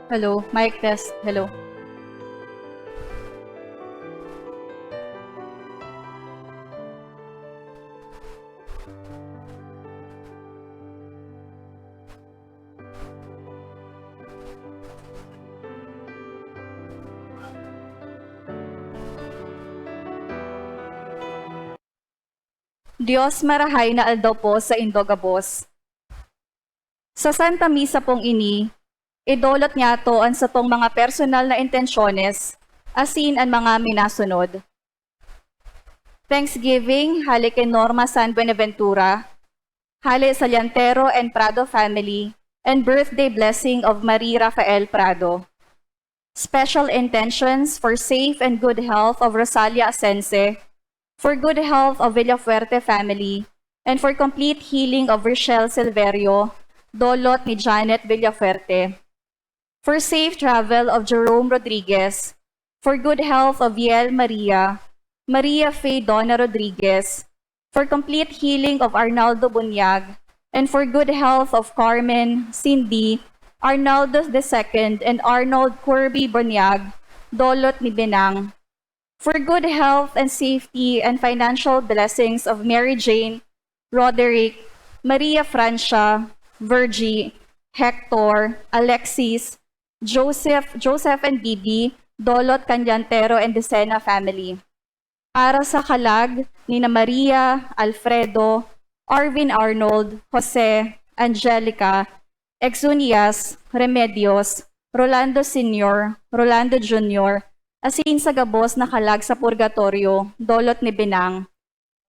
Hello, mic test. Hello. Diyos marahay na aldaw po sa Indogabos. Sa Santa Misa pong ini, idolot niya to ang sa tong mga personal na intensyones, asin ang mga minasunod. Thanksgiving, hali kay Norma San Buenaventura, hali sa Llantero and Prado family, and birthday blessing of Marie Rafael Prado. Special intentions for safe and good health of Rosalia Asense, for good health of Villafuerte family, and for complete healing of Rochelle Silverio, dolot ni Janet Villafuerte. For safe travel of Jerome Rodriguez, for good health of Yael Maria, Maria Faye Donna Rodriguez, for complete healing of Arnaldo Bunyag, and for good health of Carmen, Cindy, Arnaldo II, and Arnold Corby Bunyag, dolot ni Benang. For good health and safety and financial blessings of Mary Jane, Roderick, Maria Francia, Virgie, Hector, Alexis, Joseph and Bibi, dolot Canyantero and Decena family. Para sa kalag ni Maria, Alfredo, Arvin Arnold, Jose, Angelica, Exunias, Remedios, Rolando Sr., Rolando Jr., asin sa gabos na kalag sa purgatorio, dolot ni Benang.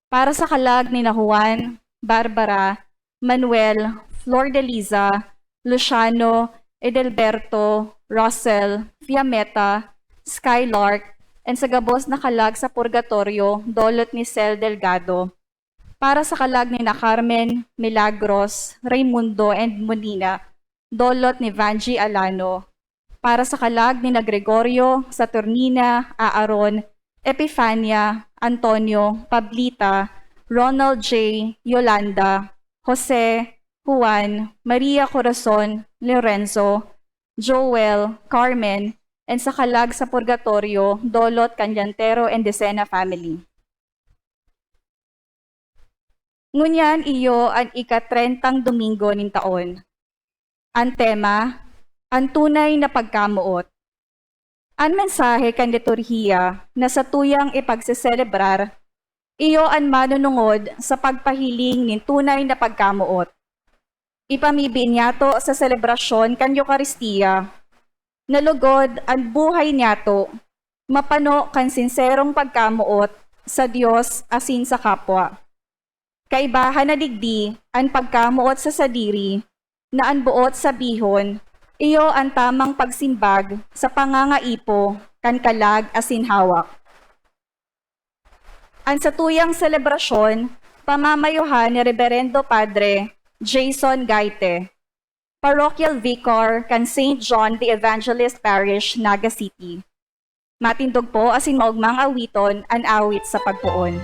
Para sa kalag ni Juan, Barbara, Manuel, Flor de Liza, Luciano, Edelberto, Russell, Fiametta, Skylark, and sa gabos na kalag sa purgatorio, dolot ni Cel Delgado. Para sa kalag ni Carmen, Milagros, Raimundo, and Molina, dolot ni Vanji Alano. Para sa kalag ni Gregorio, Saturnina, Aaron, Epifania, Antonio, Pablita, Ronald J., Yolanda, Jose, Juan, Maria Corazon, Lorenzo, Joel, Carmen, and sa kalag sa purgatorio, dolot Canyantero and Decena family. Ngunyan iyo ang ika-30 Domingo nin taon. Ang tema, ang tunay na pagkamuot. Ang mensahe kan liturhiya na sa tuyang ipagseselebrar, iyo ang manunungod sa pagpahiling nin tunay na pagkamuot. Ipamibin niyato sa selebrasyon kan Eucharistia, nalugod ang buhay niyato, mapano kan sinserong pagkamuot sa Diyos asin sa kapwa. Kaibahan na digdi ang pagkamuot sa sadiri, na ang buot sa bihon, iyo ang tamang pagsimbag sa pangangaipo kan kalag asin hawak. Ang sa tuyang selebrasyon, pamamayuhan ni Reverendo Padre Jason Gaite, Parochial Vicar kan St. John the Evangelist Parish, Naga City. Matindog po asin maugmang awiton ang awit sa pagpuon.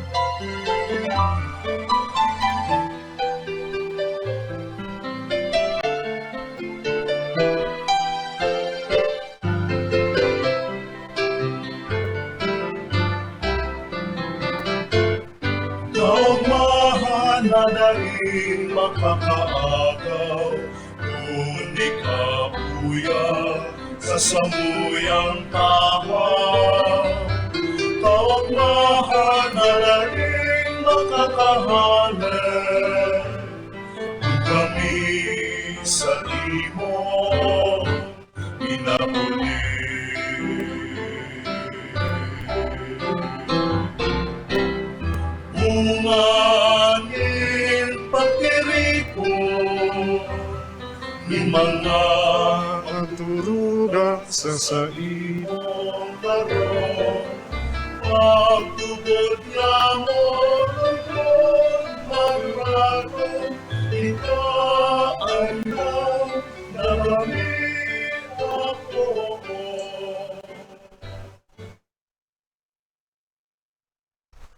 Kaugmahan na daing makakaagaw, kung di ka puya sa samuyang tawa. Kaugmahan na daing makakahanap, kung kami sa imo inahuli. Umangin pagkiriko, ni mga Ang turo dugang sa imong karon. Pagtubod niya mo lugod maglagon, ikaan lang nami ako.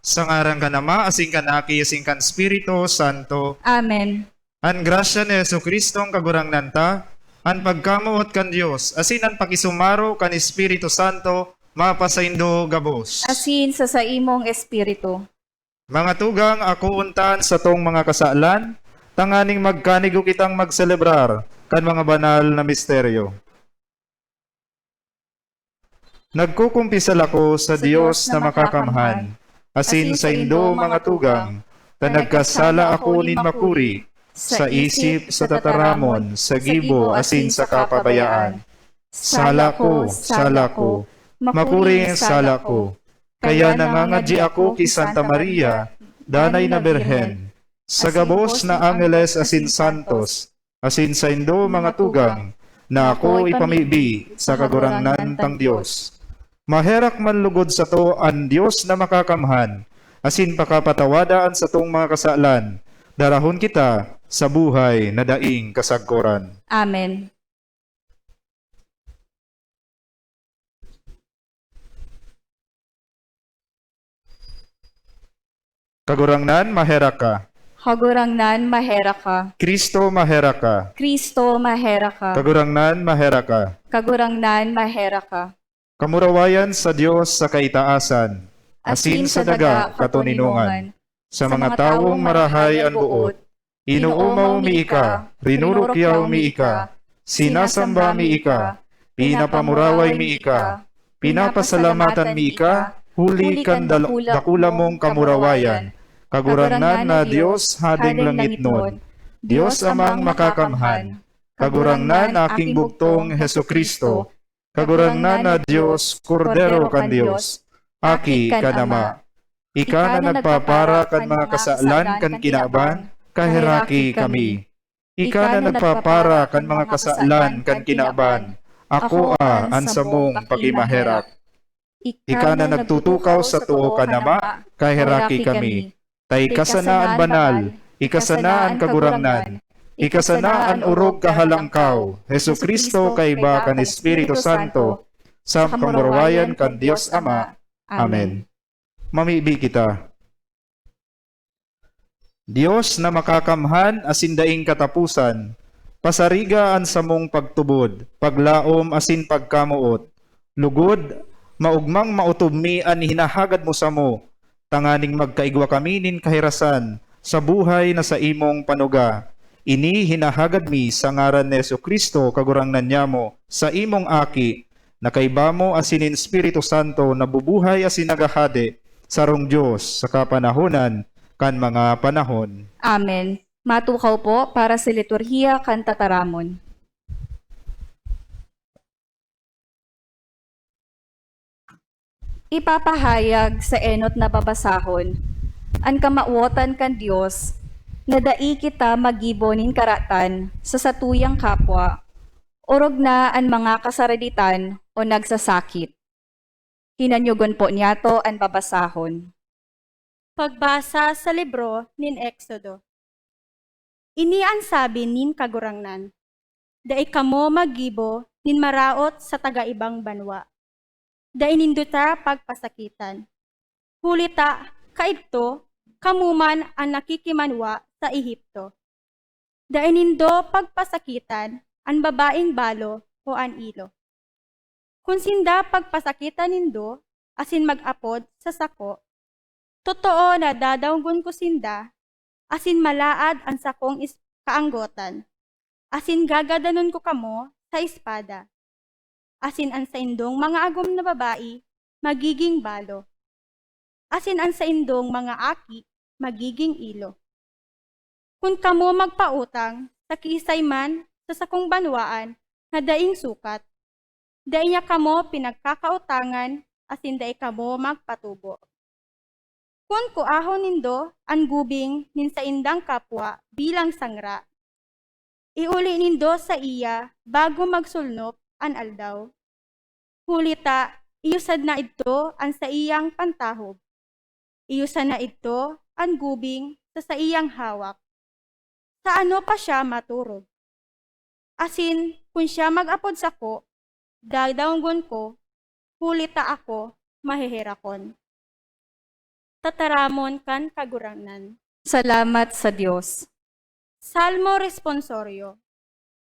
Sa ngaran ka nama, asing kanaki, asing kan Espiritu Santo. Amen. An grasya ni Yesu Kristo ang kagurangnan ta, an pagkamuot kan Dios, asin an pakisumaro kan Espiritu Santo, mapasaindo gabos. Asin sa imong espiritu. Mga tugang, ako untan sa tong mga kasalan, tanganing magkanigo kitang magselebrar kan mga banal na misteryo. Nagkukumpisal ako sa Dios na makakamhan, asin sa indo mga tugang, ta nagkasala ako nin makuri, sa isip, sa tataramon, sa gibo, asin sa kapabayaan. Sala ko, makuring sala ko. Kaya nangangadji ako ki Santa Maria, danay na Berhen, sa gabos na angeles asin santos, asin sa indo mga tugang, na ako ipamibi sa kagurangnan tang Dios. Maherak man lugod sa to ang Dios na makakamhan, asin pakapatawadaan sa tong mga kasalan, darahon kita sa buhay na daing kasagkoran. Amen. Kagurangnan, mahera ka. Hagurangnan, mahera ka. Kristo, mahera ka. Kristo, mahera ka. Kagurangnan, mahera ka. Kagurangnan, mahera ka. Kamurawayan sa Diyos sa kaitaasan, asin sa daga katuninungan, sa mga tawong marahay ang buot, inuumaw mi ika, rinurukyaw mi ika, sinasamba mi ika, pinapamuraway mi ika, pinapasalamatan mi ika, huli kan dakula mong kamurawayan, kagurangnan na Diyos hading langit nun, Diyos amang makakamhan, kagurangnan aking bugtong Heso Kristo, kagurangnan na Diyos, Kordero kan Diyos, aki kanama. Ika na nagpapara kan mga kasalan kan kinaban, kahiraki kami. Ika na nagpapara kan mga kasalan kan kinaban, ako ansa mong pakimaherak. Ika na nagtutukaw sa tuo kanama, kahiraki kami. Tay kasanaan banal, ikasanaan kagurangnan, ikasanaan urog kahalangkaw, Hesu Kristo kay ba kan Espiritu Santo, sa kamurawayan kan Dios Ama. Amen. Mamibi kita. Dios na makakamhan asin daing katapusan, pasarigaan sa mong pagtubod, paglaom asin pagkamuot, lugod, maugmang mautubmi an hinahagad mo sa mo, tanganing magkaigwa kami nin kahirasan, sa buhay na sa imong panuga. Ini hinahagad mi sa ngaran ni Yesu Kristo kagurangnan niya mo sa imong aki na kayba mo asin Espiritu Santo na bubuhay asin nagahade sarong Diyos sa kapanahonan kan mga panahon. Amen. Matukaw po para sa liturhiya kan tataramon. Ipapahayag sa enot na babasahon, ang kamauotan kan Diyos, na dai kita magibonin karatan sa satuyang kapwa, orog na ang mga kasaraditan o nagsasakit. Hinanyugon po niyato ang babasahon. Pagbasa sa libro nin Exodo. Ini ang sabi nin kagurangnan, dai kamo magibo nin maraot sa taga-ibang banwa. Dai ninduta pagpasakitan. Hulita kaidto kamuman ang nakikimanwa sa Ehipto. Dai nindo pagpasakitan ang babaeng balo o an ilo. Kung sinda pagpasakitan nindo asin mag-apod sa sako, totoo na dadawgon ko sinda, asin malaad ang sakong kaanggotan, asin gagadanon ko kamo sa espada, asin ang sa indong mga agom na babae, magiging balo, asin ang sa indong mga aki, magiging ilo. Kung kamo magpautang, sa kisay man, sa sakong banwaan, na daing sukat, daing niya kamo pinagkakautangan, asin daing kamo magpatubo. Kung kuahon nindo ang gubing nin sa indang kapwa bilang sangra, iuli nindo sa iya bago magsulnop an aldaw. Hulita, iyusad na ito ang sa iyang pantahob. Iyusan na ito ang gubing sa iyang hawak. Sa ano pa siya maturog? Asin, kung siya mag-apod sako, dadawgon ko, hulita ako, mahihirakon. Tataramon kan kagurangnan. Salamat sa Diyos. Salmo responsorio.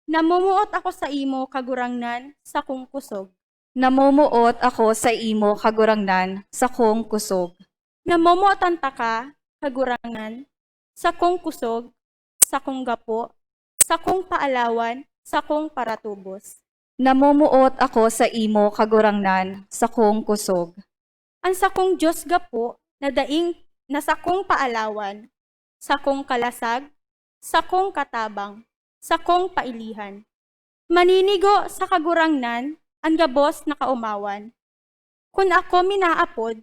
Namumuot ako sa imo kagurangnan sa kung kusog. Namumuot ako sa imo kagurangnan sa kong kusog. Namumuotan ta ka kagurangnan sa kung kusog, sa kung gapo, sa kung paalawan, sa kung paratubos. Namumuot ako sa imo kagurangnan sa kong kusog. Ang sa kung Diyos gapo na daing na sa kung paalawan, sa kung kalasag, sa kung katabang, sa kung pailihan. Maninigo sa kagurangnan ang gabos na kaumawan. Kung ako minaapod,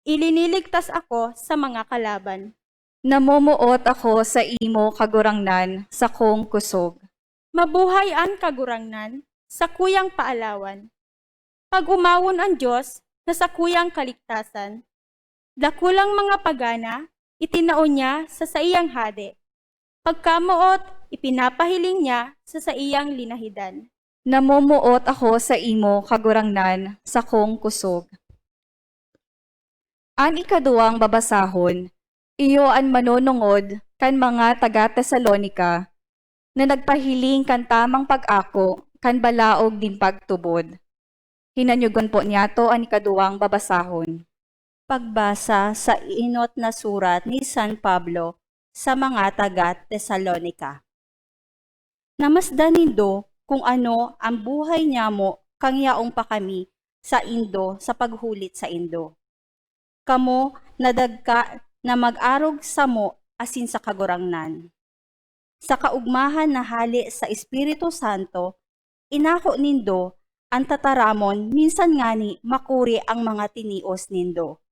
iliniligtas ako sa mga kalaban. Namumuot ako sa imo kagurangnan sa kong kusog. Mabuhay ang kagurangnan sa kuyang paalawan. Pag umawon ang Diyos na sa kuyang kaligtasan, dakulang mga pagana, itinaon niya sa iyang hade. Pagkamuot, ipinapahiling niya sa iyang linahidan. Namumuot ako sa imo kagurangnan sa kong kusog. An ikaduwang babasahon, iyo an manunungod kan mga taga-Tesalonika na nagpahiling kan tamang pag-ako kan balaog din pagtubod. Hinanyugon po niyato an ikaduwang babasahon. Pagbasa sa inot na surat ni San Pablo sa mga taga-Tesalonika. Namasdan nindo kung ano ang buhay niya mo kang yaong pa kami sa Indo sa paghulit sa Indo. Kamo nadagka na mag-arog sa mo asin sa kagurangnan. Sa kaugmahan na hali sa Espiritu Santo, inako nindo ang tataramon minsan ngani makuri ang mga tinios nindo.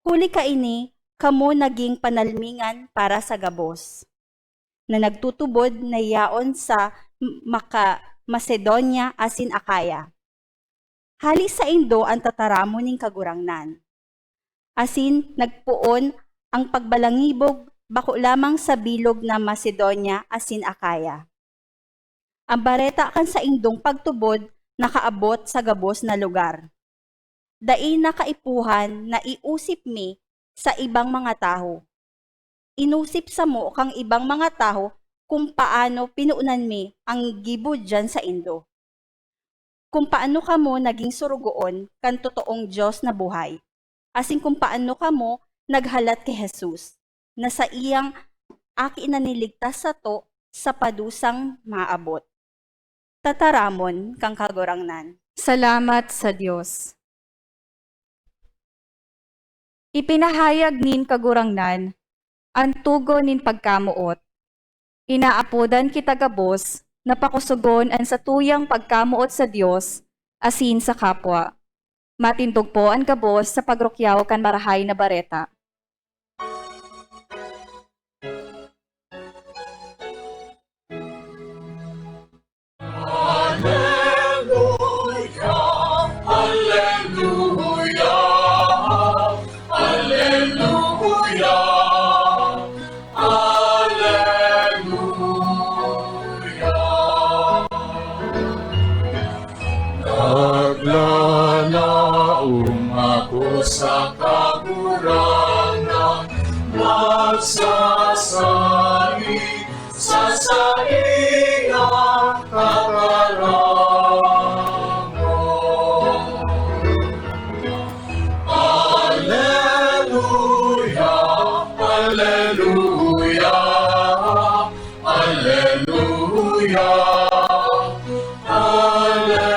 Huli ka ini, kamo naging panalmingan para sa gabos, na nagtutubod na yaon sa Macedonia asin Akaya. Hali sa Indo ang tataramon ning kagurangnan. Asin nagpuon ang pagbalangibog bako lamang sa bilog na Macedonia asin Akaya. Ang bareta kan sa Indong pagtubod nakaabot sa gabos na lugar. Dai nakaipuhan na iusip mi sa ibang mga taho. Inusip sa mo kang ibang mga taho kung paano pinuunan mi ang gibod dyan sa Indo. Kung paano ka mo naging surugoon kan totoong Diyos na buhay. Asin kung paano ka mo naghalat kay Jesus na sa iyang aki na niligtas sa to sa padusang maabot. Tataramon kang kagurangnan. Salamat sa Diyos. Ipinahayag nin kagurangnan, ang tugo nin pagkamuot. Inaapodan kita gabos, napakusugon ang satuyang pagkamuot sa Diyos, asin sa kapwa. Matindog po ang gabos sa pagrukyaw kan marahay na bareta. Naglalaong ako sa kagurangan, magsasali sa iyong katarangan. Alleluia, alleluia, alleluia. Alleluia,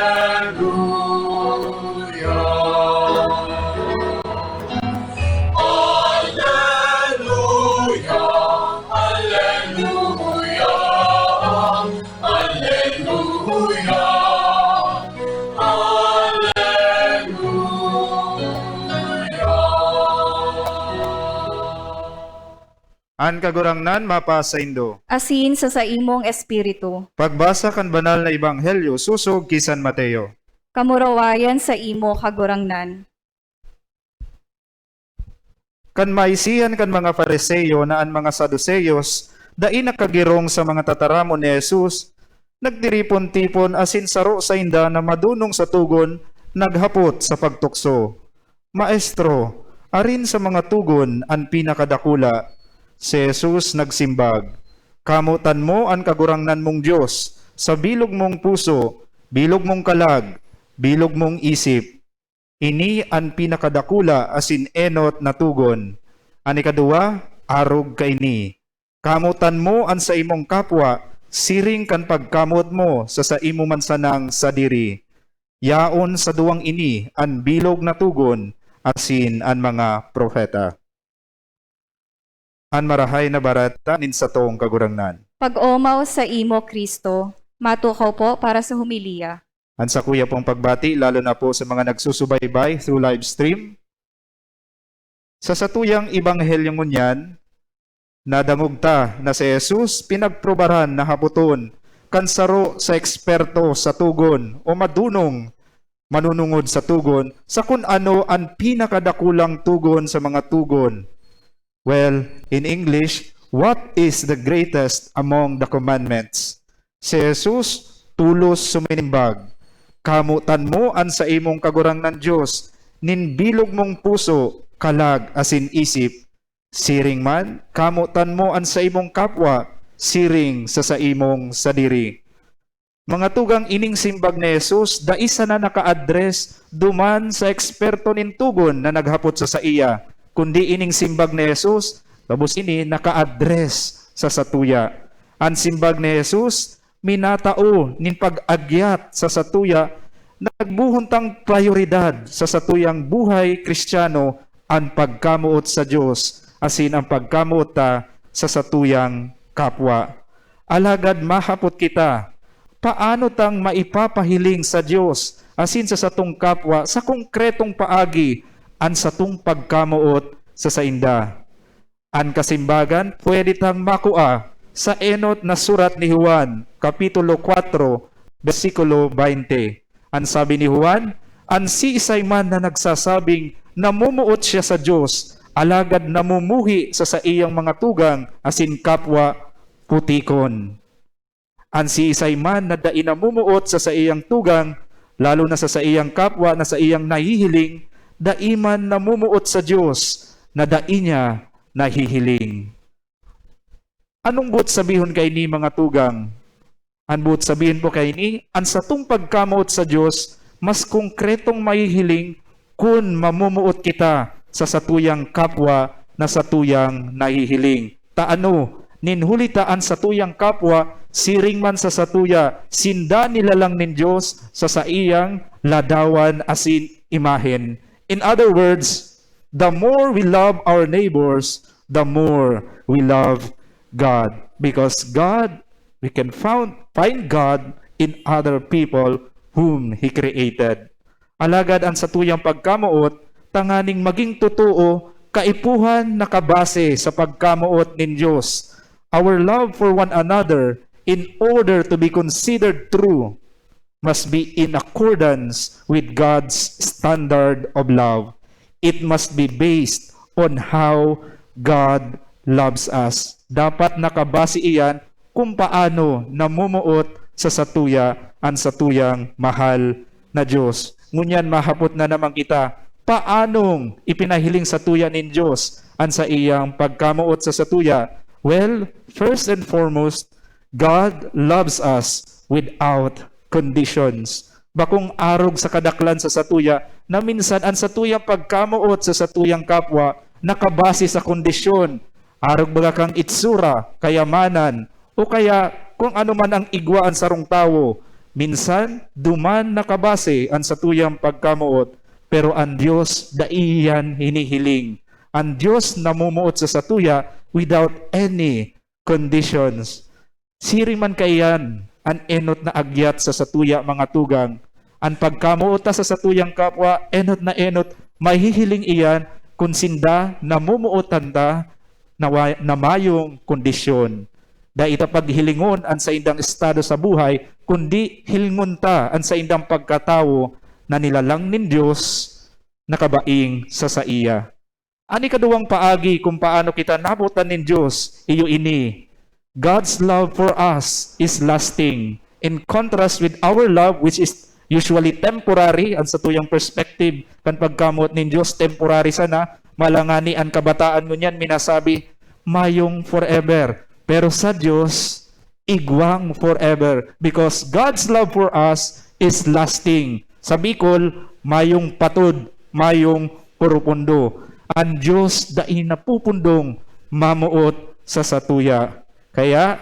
An kagurangnan mapa sa Indo. asin sa imong espiritu. Pagbasa kan banal na ebanghelyo susog kisan Mateo. Kamurawayan sa imo kagurangnan. Kan maisihan kan mga Fariseo na an mga Saduseyos, dai nakagirong sa mga tataramon ni Jesus, nagdiripon-tipon asin saro sa inda na madunong sa tugon, naghapot sa pagtukso. Maestro, arin sa mga tugon ang pinakadakula. Si Jesus nagsimbag, kamutan mo ang kagurangnan mong Diyos sa bilog mong puso, bilog mong kalag, bilog mong isip. Ini ang pinakadakula asin enot na tugon. Ani kadua, arog kaini. Kamutan mo an sa imong kapwa, siring kan pagkamot mo sa imo mansanang sadiri. Yaon sa duwang ini an bilog na tugon asin an mga propeta. An marahay na barata nin sa tong kagurangnan. Pag-omaw sa imo Kristo. Matukaw po para sa humiliya. An sa kuya pong pagbati, lalo na po sa mga nagsusubaybay through live stream. Sa satuyang ibanghelyo ngunyan, nadamugta na si Jesus pinagprobaran na habuton kansaro sa eksperto sa tugon o madunong manunungod sa tugon sa kung ano ang pinakadakulang tugon sa mga tugon. Well, in English, what is the greatest among the commandments? Si Jesus tulos suminimbag, kamutan mo an sa imong kagurangnan Diyos, ninbilog mong puso, kalag asin isip, siring man, kamutan mo an sa imong kapwa, siring sa imong sadiri. Mga tugang ining simbag ni Jesus, da isa na naka-address duman sa eksperto nin tugon na naghapot sa iya, kundi ining simbag ni Jesus, tapos ini naka-address sa satuya. Ang simbag ni Jesus, minatao nin pag-agyat sa satuya, nagbuhuntang prioridad sa satuyang buhay Kristiyano ang pagkamuot sa Diyos, asin ang pagkamuot ta sa satuyang kapwa. Alagad mahapot kita, paano tang maipapahiling sa Diyos, asin sa satong kapwa, sa konkretong paagi, an satong pagkamuot sa sainda. An kasimbagan, pwede tang makua sa enot na surat ni Juan, Kapitulo 4, versikulo 20. Ang sabi ni Juan, ang siisay man na nagsasabing namumuot siya sa Diyos, alagad namumuhi sa iyang mga tugang, asin kapwa putikon. Ang siisay man na dai namumuot sa iyang tugang, lalo na sa iyang kapwa na sa iyang nahihiling, daiman namumuot sa Diyos na dai niya nahihiling. Anong buot sabihin kay ni mga tugang? Ang buot sabihin po kay ni, ang satong pagkamuot sa Diyos, mas konkretong mahihiling kung mamumuot kita sa satuyang kapwa na satuyang nahihiling. Taano, ninhulitaan satuyang kapwa, siring man sa satuya, sinda nila lang nin Diyos sa iyang ladawan asin imahen. In other words, the more we love our neighbors, the more we love God. Because God, we can find God in other people whom He created. Alagad ang satuyang pagkamuot, tanganing maging totoo, kaipuhan nakabase sa pagkamuot nin Diyos. Our love for one another, in order to be considered true, must be in accordance with God's standard of love. It must be based on how God loves us. Dapat nakabase iyan kung paano namumuot sa satuya ang satuyang mahal na Diyos. Ngunyan mahapot na naman kita, paanong ipinahiling satuya nin Diyos ang sa iyang pagkamuot sa satuya? Well, first and foremost, God loves us without conditions. Bakong arog sa kadaklan sa satuya, na minsan ang satuyang pagkamuot sa satuyang kapwa, nakabase sa kondisyon. Arog baga kang itsura, kayamanan, o kaya kung ano man ang igwaan sa rong tao. Minsan, duman nakabase ang satuyang pagkamuot, pero ang Diyos daiyan hinihiling. Ang Diyos namumuot sa satuya without any conditions. Siring man kayan, ang enot na agyat sa satuya mga tugang. Ang pagkamuot sa satuyang kapwa, enot na enot, mahihiling iyan kung sinda namumuotan ta na mayong kondisyon. Da ita paghilingon an sa indang estado sa buhay, kundi hilingon ta an sa indang pagkatawo na nilalang nin Dios nakabaing sa iya. Ani kaduwang paagi kung paano kita nabutan nin Dios, iyo ini. God's love for us is lasting. In contrast with our love, which is usually temporary, ang sa tuyang perspective, kan pagkamot nin Dios, temporary sana, malangani ang kabataan mo niyan, minasabi, mayong forever. Pero sa Diyos, igwang forever. Because God's love for us is lasting. Sa Bicol, mayong patod, mayong purupundo. Ang Diyos dai napupundong mamuot sa satuya. Kaya,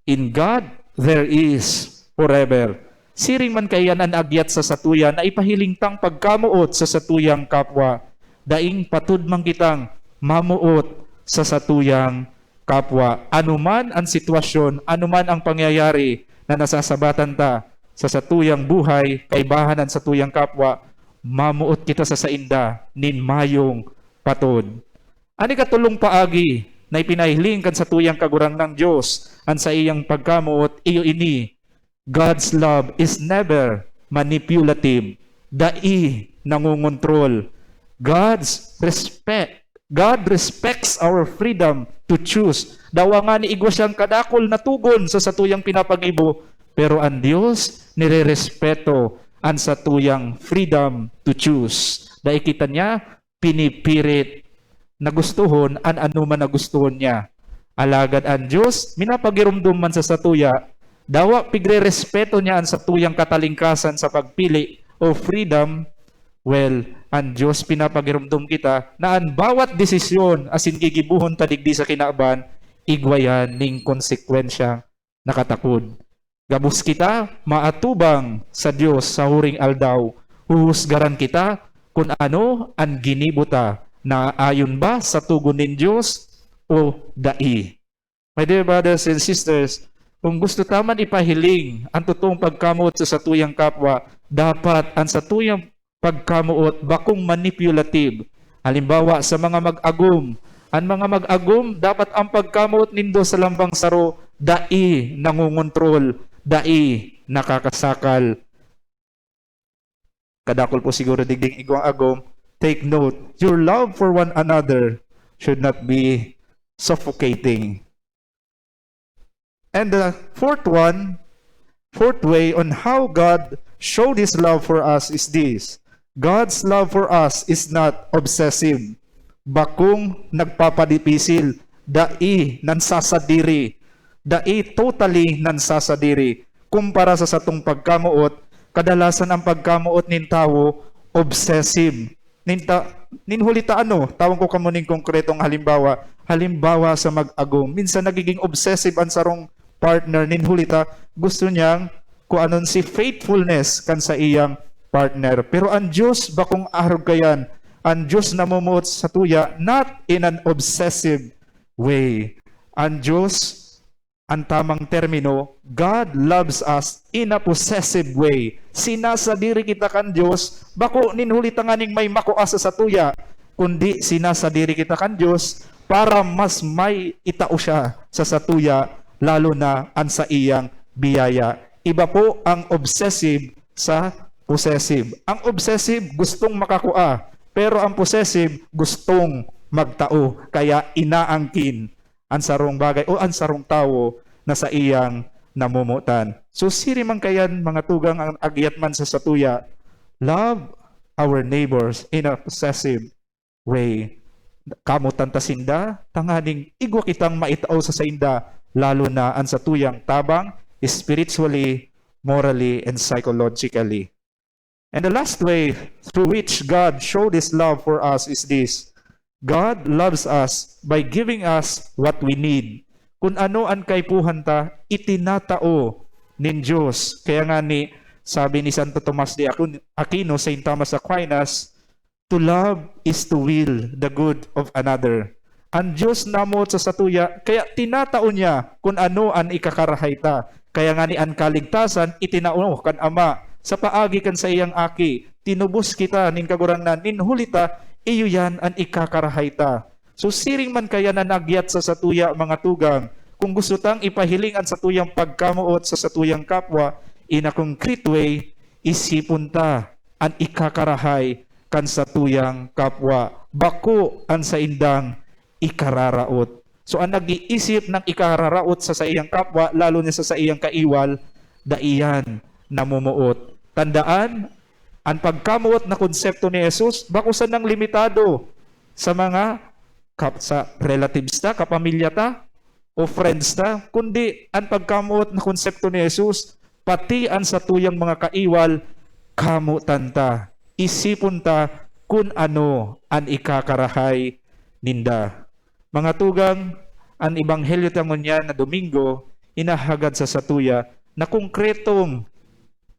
in God, there is forever. Siring man kayan ang agyat sa satuya na ipahiling tang pagkamuot sa satuyang kapwa. Daing patud man kitang mamuot sa satuyang kapwa. Anuman ang sitwasyon, anuman ang pangyayari na nasasabatan ta sa satuyang buhay, kaibahan ang satuyang kapwa, mamuot kita sa sainda, nin mayong patod. Ani katulong paagi na ipinahiling kan satuyang kagurang ng Diyos, ang sa iyang pagkamuot, iyo ini, God's love is never manipulative. Dai nangungontrol. God respects our freedom to choose. Dawa nga ni igwa siyang kadakol na tugon sa satuyang pinapag-ibo, pero ang Diyos nire-respeto ang satuyang freedom to choose. Dahil kita niya, pinipirit na gustuhon an anuman na gustuhon niya. Alagad ang Diyos, minapagirumdum man sa satuya, dawa pigre-respeto niya ang satuyang katalingkasan sa pagpili o freedom. Well, ang Diyos pinapagirumdum kita na ang bawat desisyon asin gigibuhon tadigdi sa kinaaban, igwayan ning konsekwensya nakatakod. Gabus kita maatubang sa Diyos sa huring aldaw. Huhusgaran kita kung ano ang ginibuta na ayon ba sa tugon nin Diyos o dai. My dear brothers and sisters, kung gusto taman ipahiling ang totoong pagkamuot sa satuyang kapwa, dapat ang satuyang pagkamuot bakong manipulative. Halimbawa sa mga mag-agum, ang mga mag-agum dapat ang pagkamuot nindo sa lambang saro dai nangungontrol, dai nakakasakal. Kadakol po siguro digding igwang agum, take note, your love for one another should not be suffocating. And the fourth way on how God showed His love for us is this. God's love for us is not obsessive. Bakong nagpapadipisil, dai nansasadiri, dai totally nansasadiri. Kumpara sa satong pagkamuot, kadalasan ang pagkamuot nin tao obsessive. Ninhulita tawag ko kamo ning konkretong halimbawa sa mag-agom. Minsan nagiging obsessive ang sarong partner ninhulita, gusto niyang kuanon si faithfulness kan sa iyang partner. Pero ang Diyos bakong arog kayan, ang Diyos namumuot sa tuya not in an obsessive way. Ang Diyos, ang tamang termino, God loves us in a possessive way. Sinasadiri kita kan Diyos, bako ninhulita nga ning may makuasa sa tuya, kundi sinasadiri kita kan Diyos para mas may itao siya sa satuya, lalo na ang sa iyang biyaya. Iba po ang obsessive sa possessive. Ang obsessive gustong makakua, pero ang possessive gustong magtao, kaya inaangkin ang sarong bagay o ang sarong tao na sa iyang namumutan. So siri man kayan mga tugang ang agyat man sa satuya, love our neighbors in a possessive way. Kamutan ta sinda, tanganing igwa kitang maitao sa sainda, lalo na ang satuyang tabang, spiritually, morally, and psychologically. And the last way through which God showed His love for us is this. God loves us by giving us what we need. Kung ano ang kaipuhan ta, itinatao nin Diyos. Kaya nga sabi ni Santo Tomas de Aquino, Saint Thomas Aquinas, to love is to will the good of another. Ang Diyos namot sa satuya, kaya tinatao niya kung ano ang ikakarahay ta. Kaya nga ang kaligtasan, itinao kan Ama, sa paagi kan sa iyang aki, tinubos kita nin kagurangnan, nin hulita, iyo yan ang ikakarahay ta. So siring man kaya na nagyat sa satuya mga tugang, kung gusto tang ipahilingan sa tuyang pagkamuot sa satuyang kapwa, in a concrete way, isipon ta an ikakarahay kan satuyang kapwa. Bako an sa indang ikararaot. So ang nag-iisip ng ikararaot sa iyang kapwa, lalo na sa iyang kaiwal, daiyan namumuot. Tandaan, ang pagkamuot na konsepto ni Jesus, bakusan ng limitado sa mga sa relatives ta, kapamilya ta, o friends ta, kundi ang pagkamuot na konsepto ni Jesus, pati ang sa tuyang mga kaiwal, kamutan ta, isipon ta kung ano ang ikakarahay ninda. Mga tugang, ang Ebanghelyo tangon na Domingo, inahagad sa satuya na konkretong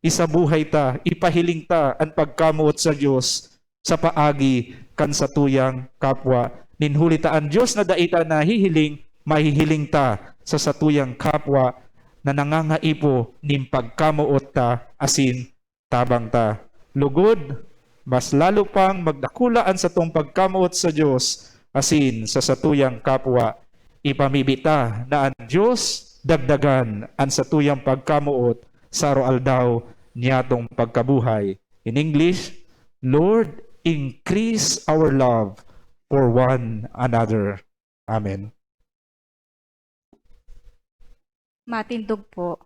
isabuhay ta, ipahiling ta ang pagkamuot sa Diyos sa paagi kan satuyang kapwa. Ninhuli ta ang Diyos na daita na hihiling, mahihiling ta sa satuyang kapwa na nangangaipo ning pagkamuot ta asin tabang ta. Lugod, mas lalo pang magdakulaan sa tong pagkamuot sa Diyos asin sa satuyang kapwa. Ipamibita na ang Diyos dagdagan ang satuyang pagkamuot sa roaldaw niya tong pagkabuhay. In English, Lord, increase our love for one another. Amen. Matindog po.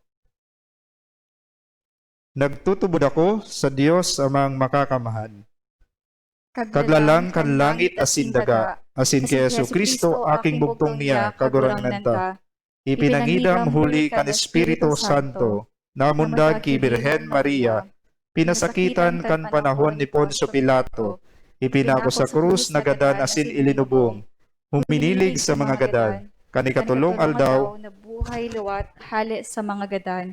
Nagtutubod ako sa Diyos amang makakamahan. Kaglalang kan langit asin daga, asin kay Yesu Kristo aking bugtong niya kagurangnan ta. Ipinangidam huli kan Espiritu Santo, namundag ki Birhen Maria, pinasakitan kan panahon ni Poncio Pilato, ipinako sa krus na gadan asin ilinubong, huminilig sa mga gadan, kanikatulong aldaw, na buhay luwat hali sa mga gadan,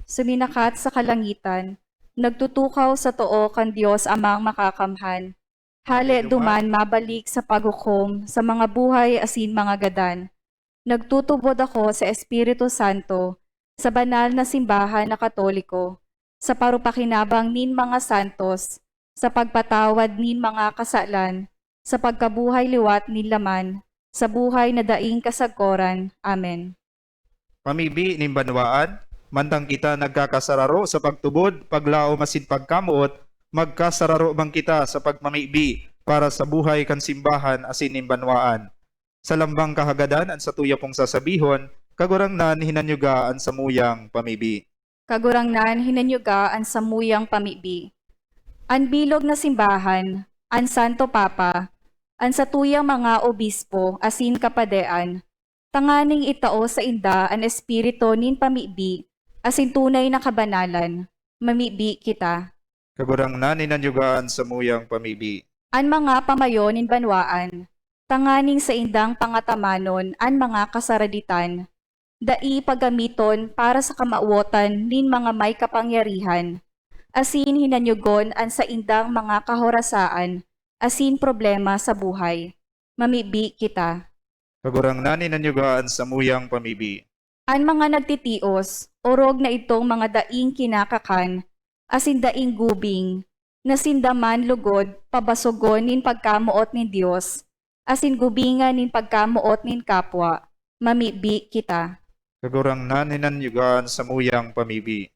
suminakat sa kalangitan, nagtutukaw sa too kan Dios amang makakamhan, hali duman mabalik sa paghukom sa mga buhay asin mga gadan. Nagtutubod ako sa Espiritu Santo, sa banal na simbahan na Katoliko, sa parupakinabang nin mga santos, sa pagpatawad nin mga kasalan, sa pagkabuhay liwat nin laman, sa buhay na daing kasagkoran. Amen. pamibi ning banwaan, mantang kita nagkakasararo sa pagtubod, paglao masin pagkamuot, magkasararo bang kita sa pagmamibi para sa buhay kan simbahan asin ning banwaan. Sa lambang kahagadan ang sa tuya pong sasabihon, kagurangnan hinanyugaan sa muyang pamibi. Kagurangnan hinanyuga ang samuyang pamibi. Ang bilog na simbahan, ang Santo Papa, ang satuyang mga obispo, asin kapadean, tanganing itao sa inda ang espiritu nin pamibi, asin tunay na kabanalan, mamibi kita. Kagurangnan hinanyugaan sa muyang pamibi. Ang mga pamayo nin banwaan, tanganing sa indang pangatamanon ang mga kasaraditan, dai pagamiton para sa kamauotan nin mga may kapangyarihan, asin hinanyugon ang sa indang mga kahorasaan, asin problema sa buhay. Mamibi kita. Kagurangnan hinanyugaan sa muyang pamibi. Ang mga nagtitios, orog na itong mga daing kinakakan, asin daing gubing, na sindaman lugod, pabasogon nin pagkamuot nin Dios, asin gubingan nin pagkamuot nin kapwa. Mamibi kita. Kagurangnan hinanyugaan sa muyang pamibi.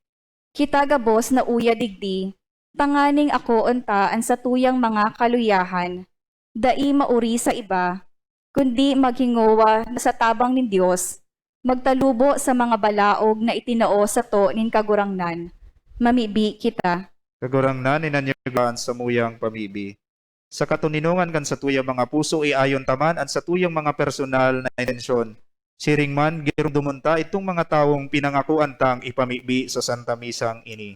Kita gabos na uya digdi, tanganing ako unta ang sa tuyang mga kaluyahan, dai mauri sa iba, kundi maghingowa na sa tabang nin Dios, magtalubo sa mga balaog na itinao sa to nin kagurangnan. Mamibi kita. Kagurangnan hinanyugaan sa muyang pamibi. Sa katuninungan kan sa tuyang mga puso iayon taman ang sa tuyang mga personal na intensyon. Siring man, girudumunta itong mga taong pinangakuan tang ipamibi sa Santa Misang ini.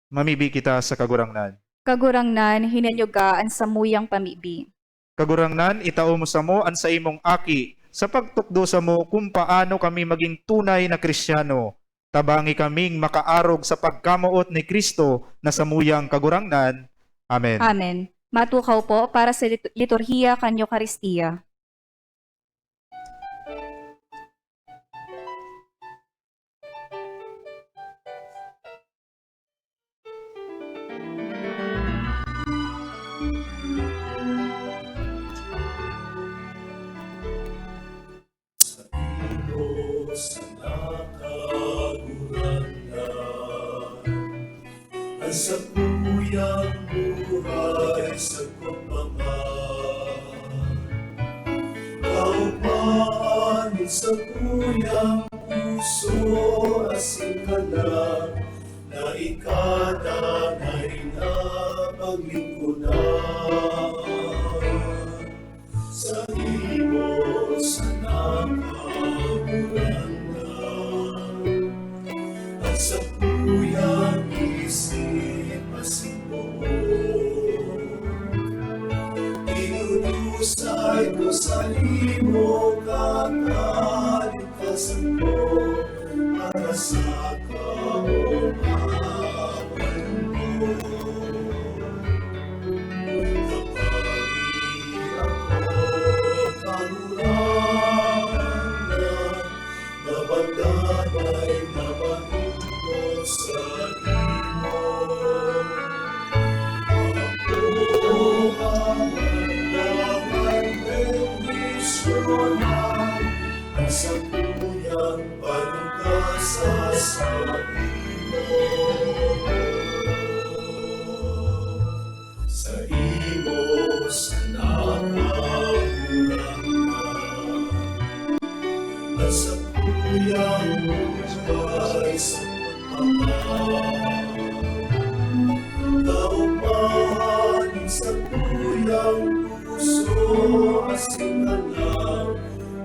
Mamibi kita sa kagurangnan. Kagurangnan hinanyugaan sa muyang pamibi. Kagurangnan, itao mo sa mo ang sa imong aki sa pagtukdo sa mo kung paano kami maging tunay na Kristiyano. Tabangi kaming makaarog sa pagkamuot ni Kristo na sa muyang kagurangnan. Amen. Amen. Matukaw po para sa liturhiya kan Eucharistia. sa nakagurangnan. Ang sakuyang buhay sa kumpaman. Kaupahan sa kuyang puso asin ka lang, na ikadanay na paglingkuran. Sa imo sa nakagurangnan, at sa kuyang isip asin buo. Inunusay ko sa imo katalikasan ko, para sa kaumawan mo. Kapagi ako karurangan, nabagdanay nabahingot sa imo. Sa tuyang panugasa sa imo. Sa imo sa nakagurangnan, at sa tuyang buhay sa pagmamahal. Kaupahan sa tuyang puso asin ka lang,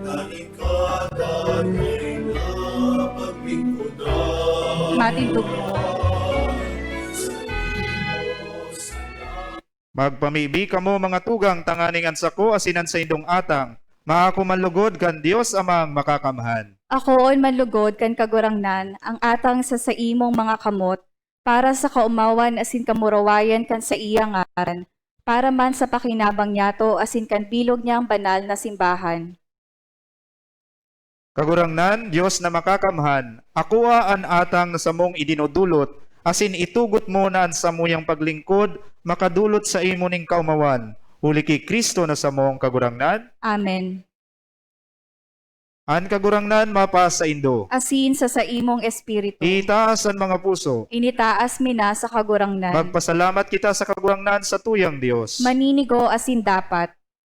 na ikadanay na paglingkuran. Matindog po. Sa imo sa Magpamibi kamo mga tugang tanganing ansako asinan sa indong atang. Maako manlugod kan Dios amang makakamhan. Akoon manlugod kan kagurangnan, ang atang sa imong mga kamot, para sa kaumawan asin kamurawayan kan sa iyang ngaran, para man sa pakinabang niyato asin kan bilog niyang banal na simbahan. Kagurangnan, Dios na makakamhan, akuha an atang na samong idinudulot, asin itugot mo na an samuyang paglingkod, makadulot sa imo ning kaumawan. Uli kay Kristo na samong kagurangnan, Amen. an kagurangnan mapa sa indo. Asin sa imong espiritu, Itaas ang mga puso. initaas mina sa kagurangnan. Magpasalamat kita sa kagurangnan sa tuyang Dios. Maninigo asin dapat,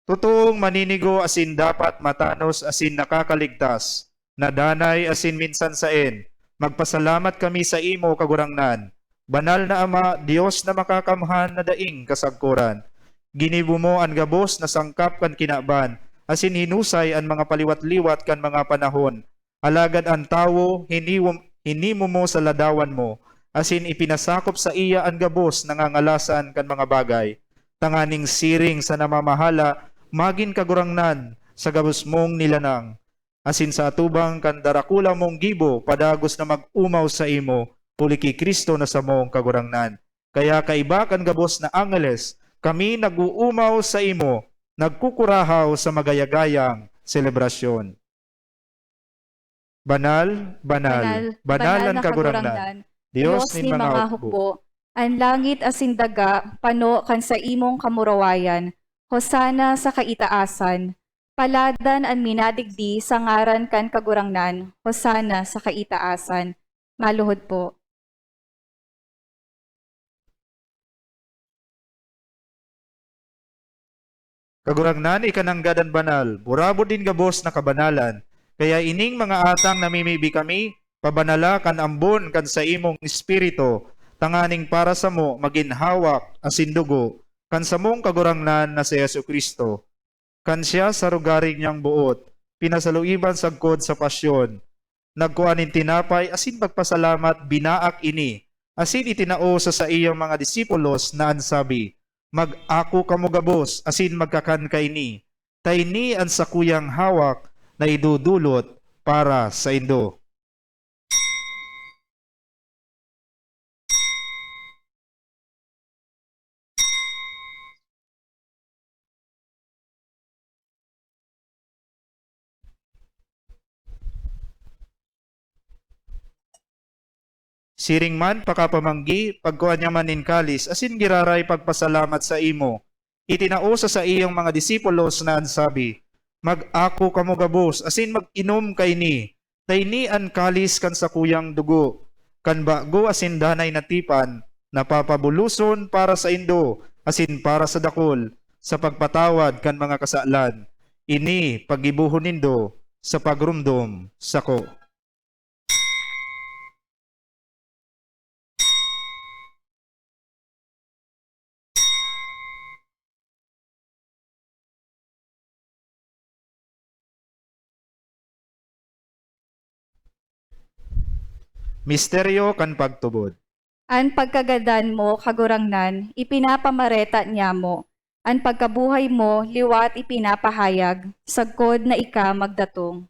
Totoong maninigo asin dapat matanos asin nakakaligtas. Nadanay asin minsan saen. Magpasalamat kami sa imo kagurangnan. Banal na Ama, Dios na makakamhan na daing kasagkuran. Ginibo mo ang gabos na sangkap kan kinaban, asin hinusay ang mga paliwat-liwat kan mga panahon. Alagad ang tawo, hinimo mo sa ladawan mo, asin ipinasakop sa iya ang gabos nangangalasan kan mga bagay. Tanganing siring sa namamahala, magin kagurangnan sa gabos mong nilanang. Asin sa atubang kan darakula mong gibo, padagos na mag-umaw sa imo, uli kay Kristo na sa mong kagurangnan. Kaya kaiba kan gabos na angeles, kami nag-uumaw sa imo, nagkukurahaw sa magayagayang selebrasyon. Banal, banal, banal ang kagurangnan. Dios ni mga hukbo. Ang langit asin daga, pano kan sa imong kamurawayan, hosana sa kaitaasan, paladan ang minadigdi sa ngaran kan kagurangnan, hosana sa kaitaasan. Maluhod po. Kagurangnan ikananggadan banal, burabo din gabos na kabanalan. Kaya ining mga atang namimibi kami, pabanala kan ambon kan sa imong espiritu, tanganing para sa mo maginhawak asin dugo, kan sa mong kagurangnan na si Yesu Kristo. Kan siya sa rugaring niyang buot, pinasaluiban sagkod sa pasyon. Nagkuhanin tinapay asin pagpasalamat binaak ini, asin itinao sa iyang mga disipulos na ansabi, mag-ako kamo gabos, asin magkakan kaini. Tayni ang sakuyang hawak na idudulot para sa indo. Siring man pakapamanggi, pagkuhan niya man kalis, asin giraray pagpasalamat sa imo. Itinao sa iyong mga disipulos na ansabi, mag-ako kamo gabos, asin mag-inom kay ni, Taynian kalis kan sakuyang dugo, kan bago asin danay natipan, napapabuluson para sa indo, asin para sa dakol, sa pagpatawad kan mga kasalan. Ini pagibuhon nindo sa pagrumdom sako. Misteryo kan pagtubod. An pagkagadan mo, kagurangnan, ipinapamareta niya mo. An pagkabuhay mo, liwat ipinapahayag, sagkod na ika magdatong.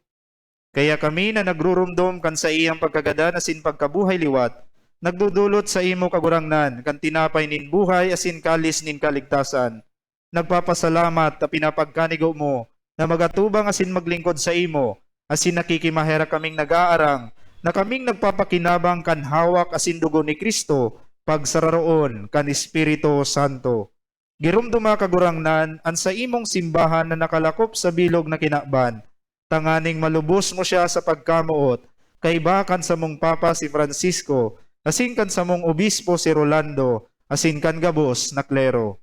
Kaya kami na nagrurumdom kan sa iyang pagkagadan asin pagkabuhay liwat, nagdudulot sa imo kagurangnan kan tinapay nin buhay asin kalis nin kaligtasan. Nagpapasalamat na pinapagkanigo mo na magatubang asin maglingkod sa imo, asin nakikimahera kaming nag-aarang, na kaming nagpapakinabang kan hawak asin dugo ni Kristo, pagsararoon kan Espiritu Santo. Girumduma kagurangnan an sa imong simbahan na nakalakop sa bilog na kinakban, tanganing malubos mo siya sa pagkamuot, kay bakan sa mong Papa si Francisco, asin kan sa mong Obispo si Rolando, asin kan gabos na klero.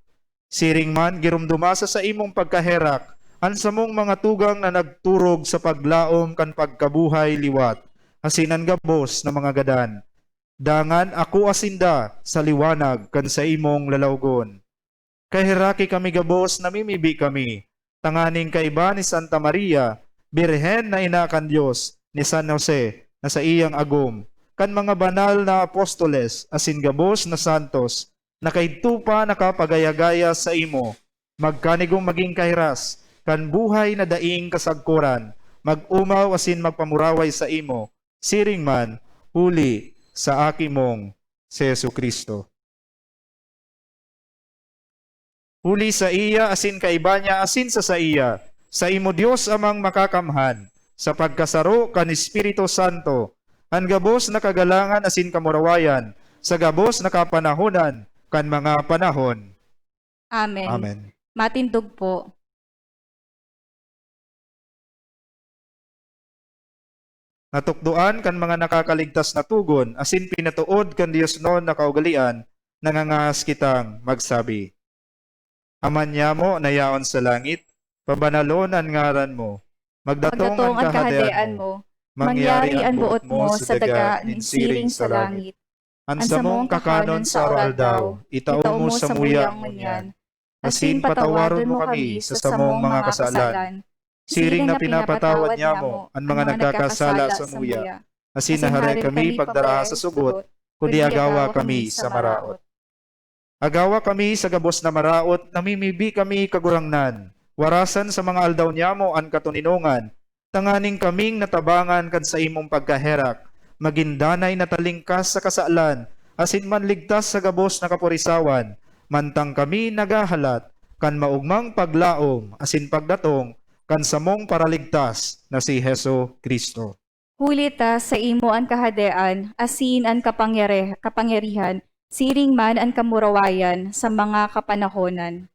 Siring man girumduma sa imong pagkaherak, an sa mong mga tugang na nagturog sa paglaom kan pagkabuhay liwat, asin ang gabos na mga gadan. Dangan ako asinda sa liwanag kan sa imong lalawgon. Kahiraki kami gabos, namimibi kami. Tanganing kaiba ni Santa Maria, Birhen na ina kan Diyos, ni San Jose, na sa iyang agom. Kan mga banal na apostoles, asin gabos na santos, na kay tupa nakapagayagaya sa imo. Magkanigong maging kahiras, kan buhay na daing kasagkuran, mag-umaw asin magpamuraway sa imo. Siring man, huli sa akimong si Jesu Kristo. Huli sa iya, asin kaiba niya, asin sa iya, sa imo Dios amang makakamhan, sa pagkasaro kan Espiritu Santo, ang gabos na kagalangan asin kamurawayan, sa gabos na kapanahonan, kan mga panahon. Amen. Amen. Matindog po. Natukduan kan mga nakakaligtas na tugon, asin pinatuod kan Dios noon na kaugalian, nangangas kitang magsabi. Aman niya mo nayaon sa langit, pabanalon ang ngaran mo, magdatong ang kahadean mo, mangyari ang buot mo sa daga nin siring sa langit. Ang samong kakanon sa oral daw, itao mo sa muyang ngunyan, asin patawaron mo kami sa samong mga kasalan. Siring na pinapatawad niya mo ang mga nagkakasala sa muya, asin nahari kami pagdaraha sa sugot, kundi agawa kami sa maraot. Agawa kami sa gabos na maraot, namimibi kami kagurangnan, warasan sa mga aldaw niya mo ang katuninungan, tanganing kaming natabangan kan sa imong pagkaherak, magindanay na talingkas sa kasalan, asin manligtas sa gabos na kapurisawan, mantang kami nagahalat, kan maugmang paglaom, asin pagdatong, kan samong paraligtas na si Hesu Kristo. Huli ta sa imo ang kahadean, asin ang kapangyarihan, siring man ang kamurawayan sa mga kapanahonan.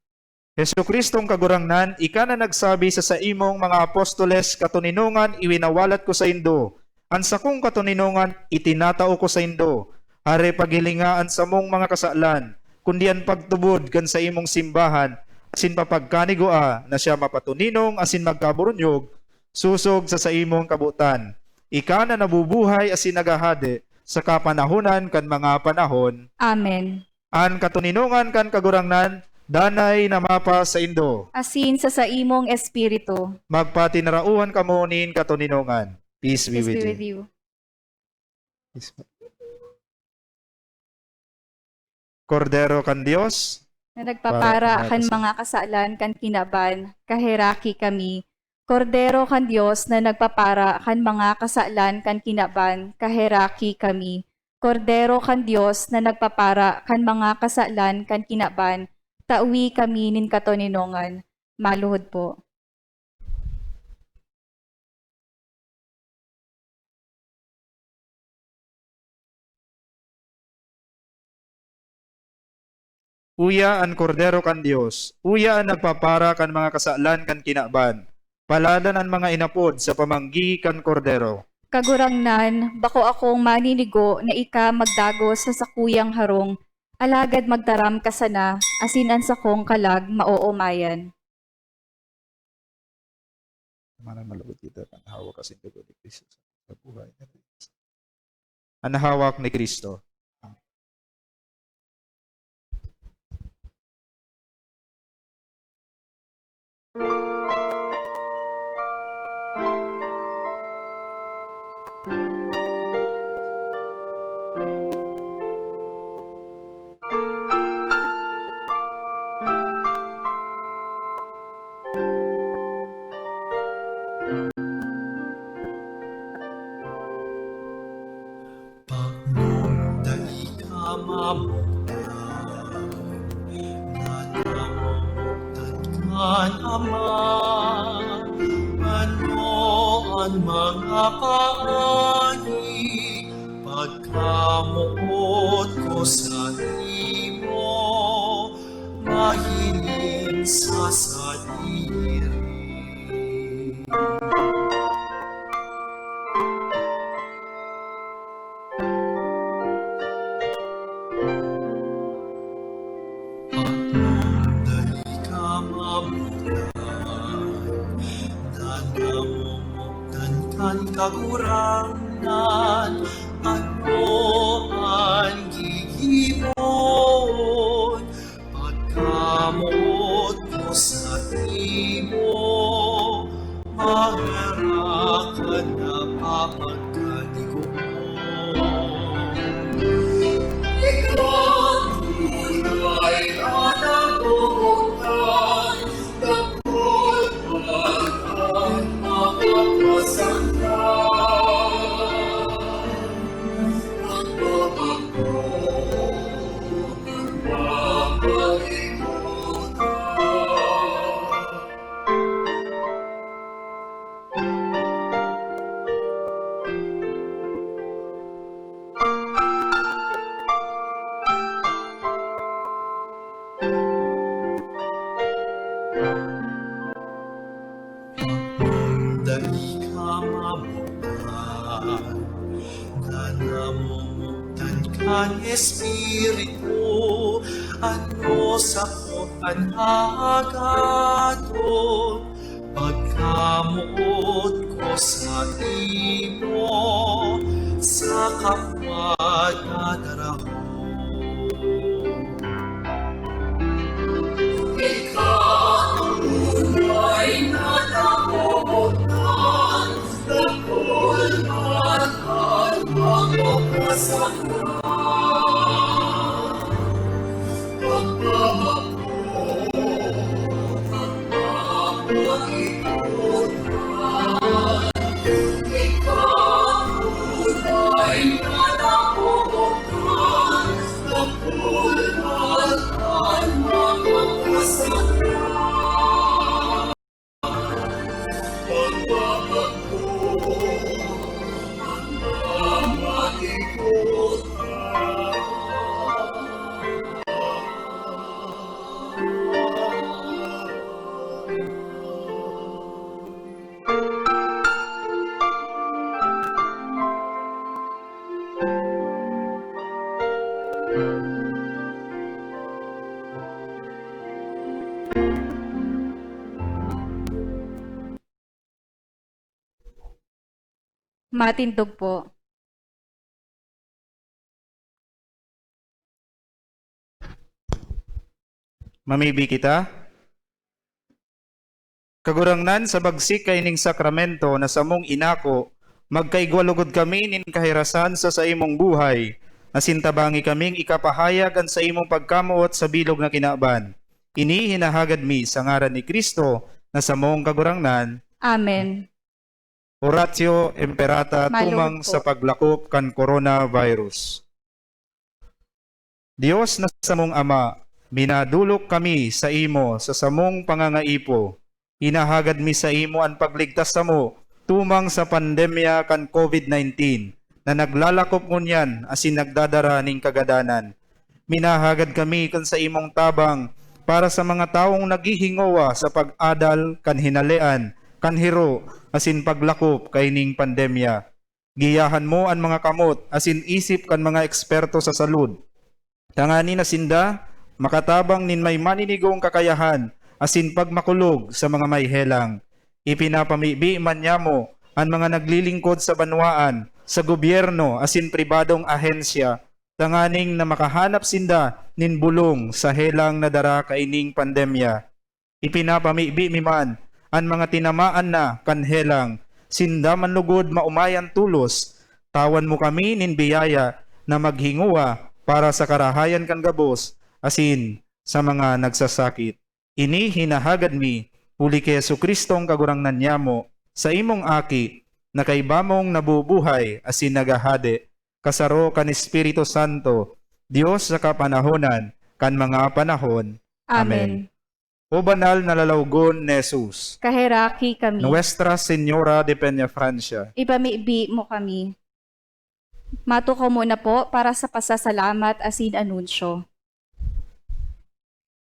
Hesu Kristong kagurangnan, ika na nagsabi sa imong mga apostoles, katuninungan iwinawalat ko sa indo. Ang sakong katuninungan itinatao ko sa indo. Hare paghilingaan sa mong mga kasalan, kundi ang pagtubod kan sa imong simbahan, asin papagkanigoa na siya mapatuninong asin magkaburunyog, susog sa imong kabutan. Ika na nabubuhay asin nagahade, sa kapanahonan kan mga panahon. Amen. An katuninungan kan kagurangnan, danay na mapa sa indo. Asin sa imong espiritu. Magpatinarauhan kamo nin katuninungan. Peace be Peace with be you. with you. Kordero kan Dios, Na nagpapara Para- kan mga kasalan kan kinaban, kahiraki kami. Kordero kan Dios na nagpapara kan mga kasalan kan kinaban, kahiraki kami. Kordero kan Dios na nagpapara kan mga kasalan kan kinaban, tauwi kami nin katoninongan. Maluhod po. uya an kordero kan Dios, uya an nagpapara kan mga kasalan kan kinaban, paladan ang mga inapod sa pamanggi kan kordero. Kagurangnan, bako akong maninigo na ika magdago sa sakuyang harong, alagad magtaram ka sana, asinan sa kong kalag maoomayan. Mana malugod kita ang hawak kasi dugo ni Kristo sa buhay. Ang hawak ni Kristo. Pagmunday ka mamutan, nanamumutan kan Ama. Ano ang mga paani, pagkamuot ko sa imo, mahiling sa sadiri. Pagmunday ka mamutan, nanamumutan kan kagurangan, ano ang gigibon, pagkamuot ko sa imo, maharakan na papagkaligong mo. Ikaw tunay na nabubukan, tapos ang mga kasangkan. Ang pagpapro, ang mamalikutan. Dali ka mamutan, nanamumutan kan Espiritu, ano sa kutan agaton, pagkamuot ko sa imo, sa kapwa dadaraho. Ikaw tunay na nabubutan, nakulman ang mga kasangkan. Pagpapakot, pagpapakikutan, ikaw tunay na nabubutan, nakulman ang mga kasangkan. Matindog po. Mamibi kita. Kagurangnan sa bagsik kay ning sakramento na samong inako, magkaigwalugod kami nin kahirasan sa imong buhay, nasintabangi kaming ikapahayag ang sa imong pagkamuot sa bilog na kinaban. Ini hinahagad mi sa ngaran ni Kristo na samong kagurangnan. Amen. Oratio Imperata Malugod tumang po. sa paglakop kan coronavirus. Dios na samong Ama, minadulok kami sa imo sa samong pangangaipo. Hinahagad mi sa imo ang pagligtas sa mo tumang sa pandemya kan COVID-19 na naglalakop ngunyan asin nagdadara ning kagadanan. Minahagad kami kan sa imong tabang para sa mga taong naghihingowa sa pag-adal kan hinalian, kan hiro, asin paglakop kay ning pandemya. Giyahan mo ang mga kamot, asin isip kan mga eksperto sa salud. Tangani na sinda, makatabang nin may maninigong kakayahan, asin pagmakulog sa mga may helang. Ipinapamibi man niya mo ang mga naglilingkod sa banwaan, sa gobyerno, asin pribadong ahensya, tanganing na makahanap sinda nin bulong sa helang na dara kaining pandemya. Ipinapamibi mi man ang mga tinamaan na kanhelang, sinda manlugod maumayan tulos, tawan mo kami nin biyaya na maghinguwa para sa karahayan kan gabos, asin sa mga nagsasakit. Ini hinahagad mi, uli kay Jesucristong kagurangnan niya mo, sa imong aki, na kay bamong nabubuhay, asin nagahade, kasaro kan Espiritu Santo, Dios sa kapanahonan, kan mga panahon. Amen. O banal na lalawgon ni Jesus, Kahiraki kami. Nuestra Señora de Peñafrancia, Ipamibi mo kami. Matuko muna po para sa pasasalamat asin anunsyo.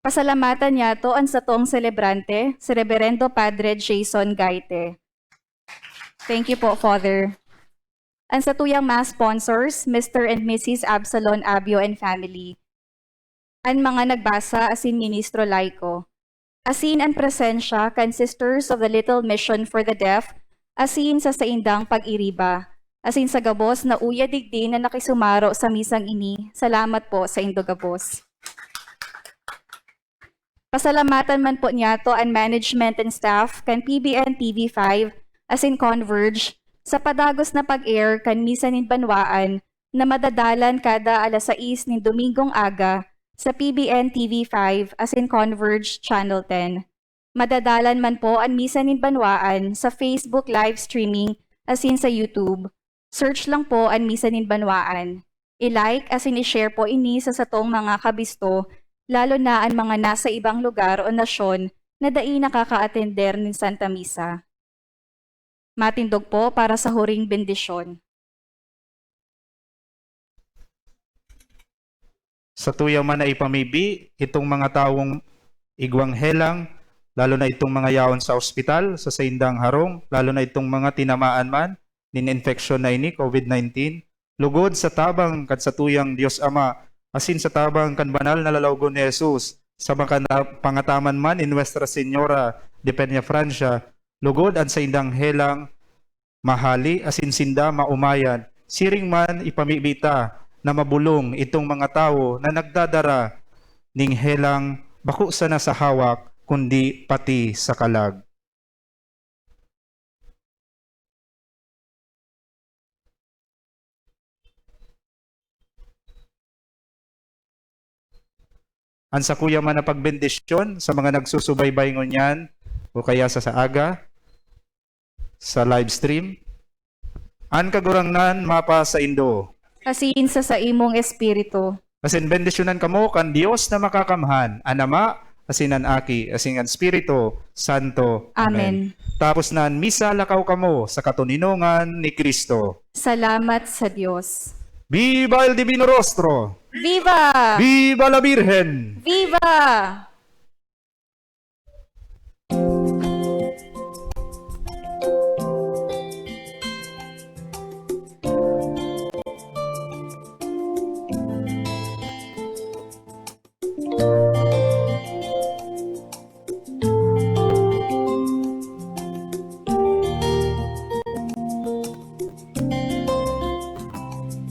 Pasalamatan niya to ang satong celebrante, si Reverendo Padre Jason Gaite. Thank you po, Father. Ang satuyang mass sponsors, Mr. and Mrs. Absalon Abio and family. Ang mga nagbasa asin Ministro Laico. Asin ang presensya kan Sisters of the Little Mission for the Deaf, asin sa saindang pag-iriba. Asin sa gabos na uya digdi na nakisumaro sa misang ini. Salamat po sa indo gabos. Pasalamatan man po niya to ang management and staff kan PBN TV5 asin Converge sa padagos na pag-air kan misa nin banwaan na madadalan kada alas 6 nin Domingong aga sa PBN TV5 asin Converge Channel 10. Madadalan man po ang misa nin banwaan sa Facebook live streaming asin sa YouTube. Search lang po ang misa nin banwaan. I-like asin i-share po ini sa satong mga kabisto, lalo na ang mga nasa ibang lugar o nasyon na dai nakaka-attender ng Santa Misa. Matindog po para sa huring bendisyon. sa tuyaw man na ipamibi, itong mga taong igwang helang, lalo na itong mga yaon sa ospital, sa saindang harong, lalo na itong mga tinamaan man, nin infection na ini, COVID-19, lugod sa tabang kan sa tuyang Diyos Ama, asin sa tabang kan banal na lalawgon ni Jesus, sa mga pangataman man in Nuestra Señora de Peñafrancia, lugod ang saindang helang, mahali, asin sinda maumayan, siring man ipamibita na mabulong itong mga tao na nagdadara ning helang bako sana sa hawak kundi pati sa kalag. Ang sa kuya man na pagbendisyon sa mga nagsusubaybay ngunyan o kaya sa aga sa live stream. An kagurangnan mapa sa Indo. Asin sa imong espiritu. Asin bendisyonan kamo kan Dios na makakamhan, an Ama, asin an Aki, asin an Espiritu Santo. Amen. Tapos na misa lakaw kamo sa katuninongan ni Kristo. Salamat sa Diyos. Viva el Divino Rostro! Viva! Viva la Virgen! Viva!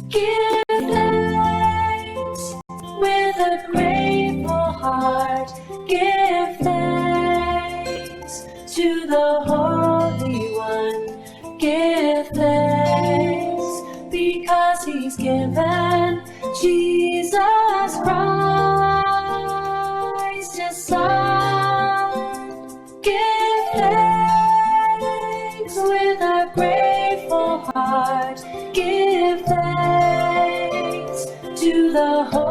Give thanks with a grateful heart. Give thanks to the Holy One. Give thanks because He's given Jesus Christ, His Son. Give thanks with a grateful heart. Give thanks to the Holy